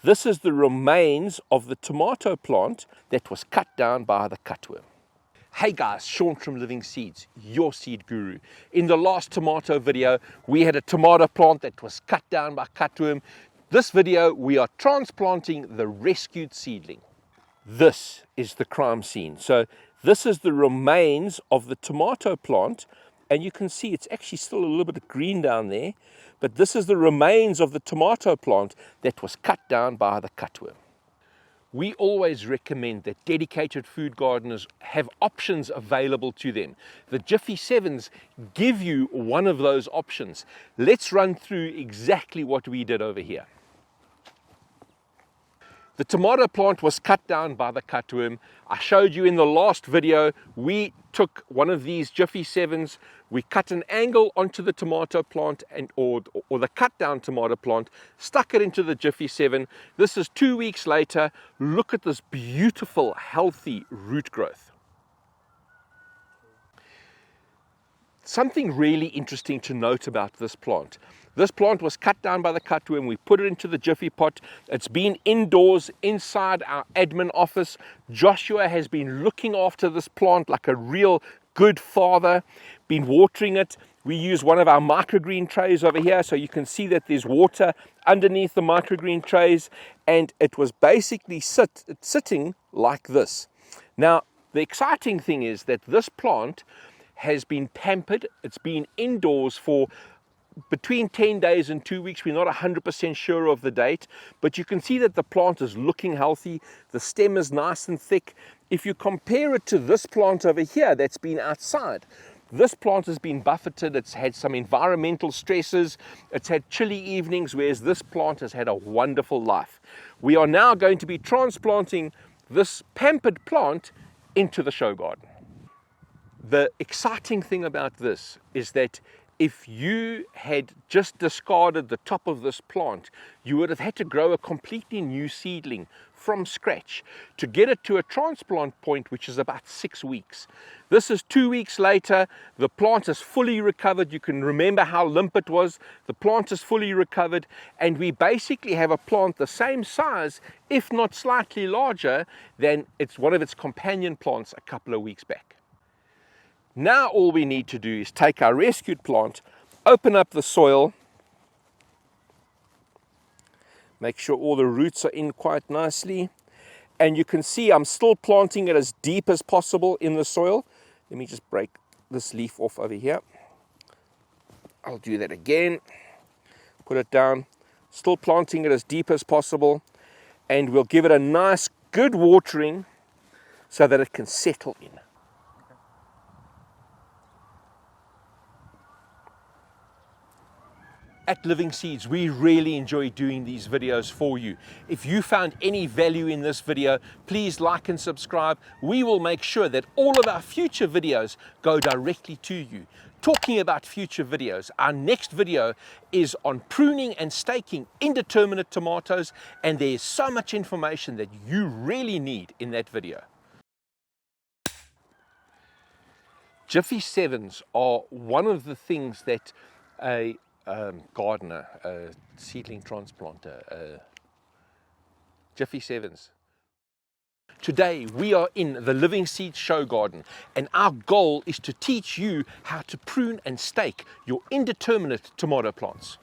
This is the remains of the tomato plant that was cut down by the cutworm. Hey guys, Sean from Living Seeds, your seed guru. In the last tomato video, we had a tomato plant that was cut down by cutworm. This video, we are transplanting the rescued seedling. This is the crime scene. So this is the remains of the tomato plant, and you can see it's actually still a little bit green down there, but this is the remains of the tomato plant that was cut down by the cutworm. We always recommend that dedicated food gardeners have options available to them. The Jiffy 7s give you one of those options. Let's run through exactly what we did over here. The tomato plant was cut down by the cutworm. I showed you in the last video, we took one of these Jiffy 7s, we cut an angle onto the tomato plant or the cut down tomato plant, stuck it into the Jiffy 7. This is 2 weeks later. Look at this beautiful, healthy root growth. Something really interesting to note about this plant. This plant was cut down by the cutworm. We put it into the Jiffy pot. It's been indoors inside our admin office. Joshua has been looking after this plant like a real good father, been watering it. We use one of our microgreen trays over here, so you can see that there's water underneath the microgreen trays, and it was basically sitting like this. Now, the exciting thing is that this plant has been pampered. It's been indoors for between 10 days and 2 weeks. We're not 100% sure of the date, but you can see that the plant is looking healthy. The stem is nice and thick. If you compare it to this plant over here that's been outside, this plant has been buffeted. It's had some environmental stresses. It's had chilly evenings, whereas this plant has had a wonderful life. We are now going to be transplanting this pampered plant into the show garden. The exciting thing about this is that if you had just discarded the top of this plant, you would have had to grow a completely new seedling from scratch to get it to a transplant point, which is about 6 weeks. This is 2 weeks later. The plant is fully recovered. You can remember how limp it was. The plant is fully recovered, and we basically have a plant the same size, if not slightly larger, than one of its companion plants a couple of weeks back. Now all we need to do is take our rescued plant, open up the soil, make sure all the roots are in quite nicely, and you can see I'm still planting it as deep as possible in the soil. Let me just break this leaf off over here. I'll do that again. Put it down, still planting it as deep as possible, and we'll give it a nice good watering so that it can settle in. At Living Seeds, we really enjoy doing these videos for you. If you found any value in this video, please like and subscribe. We will make sure that all of our future videos go directly to you. Talking about future videos, our next video is on pruning and staking indeterminate tomatoes, and there's so much information that you really need in that video. Jiffy 7s are one of the things that a gardener, a seedling transplanter, Jiffy 7s. Today we are in the Living Seeds show garden, and our goal is to teach you how to prune and stake your indeterminate tomato plants.